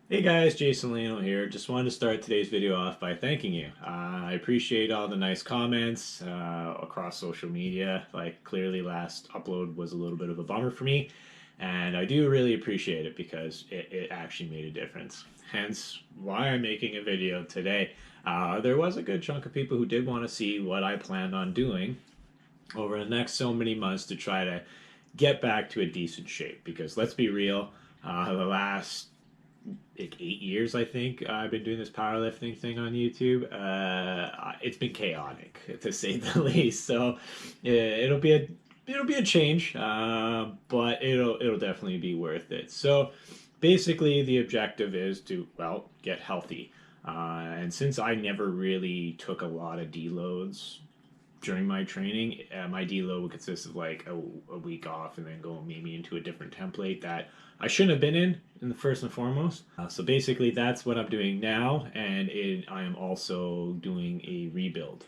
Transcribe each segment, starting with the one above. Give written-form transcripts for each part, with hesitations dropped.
Hey guys, JasonLeeno here. Just wanted to start today's video off by thanking you. I appreciate all the nice comments across social media. Like, clearly, last upload was a little bit of a bummer for me, and I do really appreciate it because it actually made a difference. Hence, why I'm making a video today. There was a good chunk of people who did want to see what I planned on doing over the next so many months to try to get back to a decent shape. Because let's be real, the last like 8 years, I think I've been doing this powerlifting thing on YouTube. It's been chaotic to say the least. So it'll be a change, but it'll definitely be worth it. So basically, the objective is to get healthy. And since I never really took a lot of deloads during my training, my deload would consist of like a week off and then go maybe into a different template that I shouldn't have been in the first and foremost. So basically, that's what I'm doing now, and I am also doing a rebuild.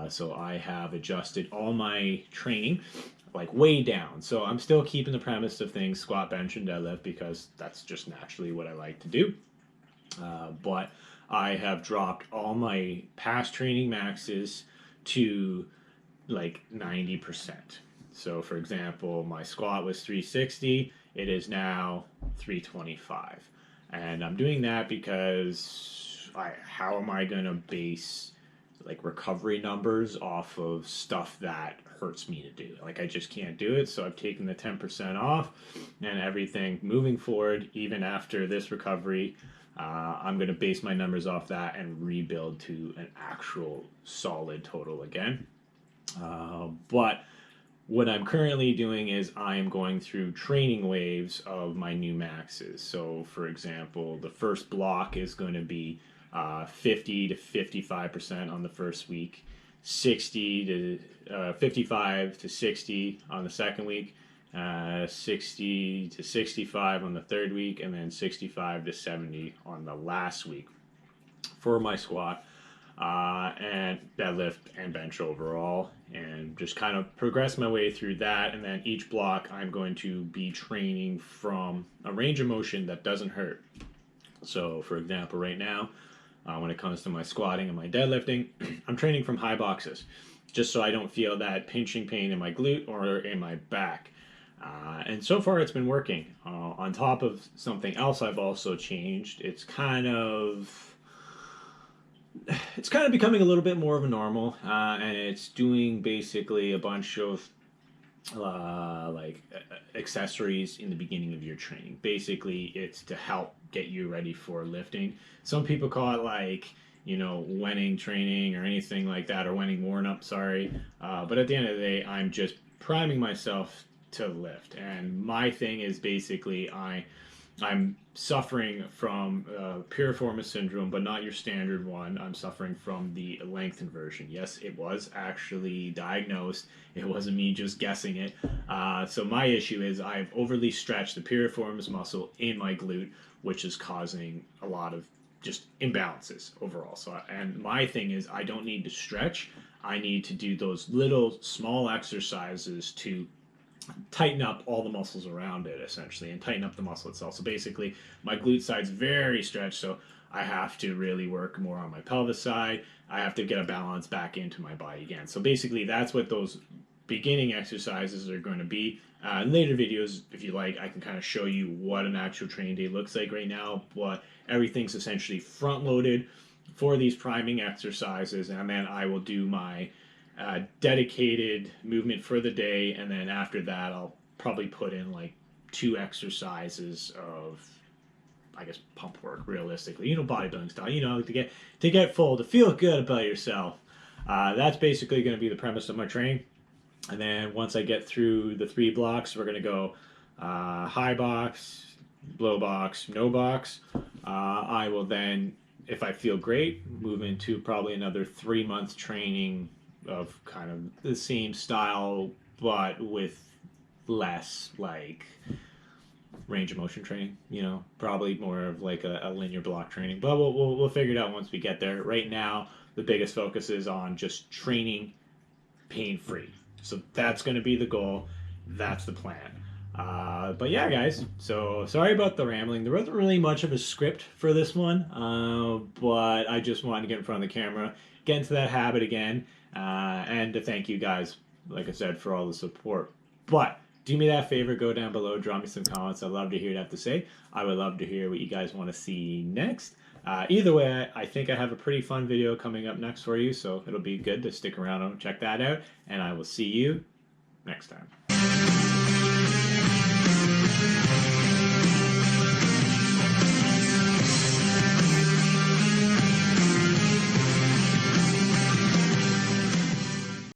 So I have adjusted all my training like way down. So I'm still keeping the premise of things squat, bench, and deadlift because that's just naturally what I like to do. But I have dropped all my past training maxes to like 90%. So, for example, my squat was 360, it is now 325. And I'm doing that because how am I going to base like recovery numbers off of stuff that hurts me to do? Like, I just can't do it. So, I've taken the 10% off and everything moving forward, even after this recovery. I'm going to base my numbers off that and rebuild to an actual solid total again. But what I'm currently doing is I'm going through training waves of my new maxes. So, for example, the first block is going to be 50 to 55% on the first week, 60 to 55 to 60 on the second week, 60 to 65 on the third week, and then 65 to 70 on the last week for my squat and deadlift and bench overall, and just kind of progress my way through that. And then each block, I'm going to be training from a range of motion that doesn't hurt. So, for example, right now, when it comes to my squatting and my deadlifting, I'm training from high boxes just so I don't feel that pinching pain in my glute or in my back. And so far, it's been working. On top of something else I've also changed, it's kind of becoming a little bit more of a normal, and it's doing basically a bunch of accessories in the beginning of your training. Basically, it's to help get you ready for lifting. Some people call it like winning training or anything like that, or winning warm up. Sorry, but at the end of the day, I'm just priming myself to lift. And my thing is basically I'm suffering from Piriformis syndrome, but not your standard one. I'm suffering from the lengthened version. Yes, it was actually diagnosed. It wasn't me just guessing it. So my issue is I've overly stretched the piriformis muscle in my glute, which is causing a lot of just imbalances overall. So, and my thing is I don't need to stretch. I need to do those little small exercises to tighten up all the muscles around it essentially and tighten up the muscle itself. So basically, my glute side's very stretched, so I have to really work more on my pelvis side. I have to get a balance back into my body again. So basically, that's what those beginning exercises are going to be. In later videos, if you like, I can kind of show you what an actual training day looks like right now, but everything's essentially front loaded for these priming exercises, and then I will do my dedicated movement for the day, and then after that, I'll probably put in like 2 exercises of, I guess, pump work. Realistically, bodybuilding style. To get full, to feel good about yourself. That's basically going to be the premise of my training. And then once I get through the 3 blocks, we're going to go high box, low box, no box. I will then, if I feel great, move into probably another 3 month training of kind of the same style, but with less like range of motion training. Probably more of like a linear block training. But we'll figure it out once we get there. Right now, the biggest focus is on just training pain free. So that's going to be the goal. That's the plan. But yeah, guys, so sorry about the rambling. There wasn't really much of a script for this one, but I just wanted to get in front of the camera, get into that habit again, and to thank you guys, like I said, for all the support. But do me that favor, go down below, drop me some comments. I'd love to hear what you have to say. I would love to hear what you guys want to see next. Either way, I think I have a pretty fun video coming up next for you, so it'll be good to stick around and check that out. And I will see you next time.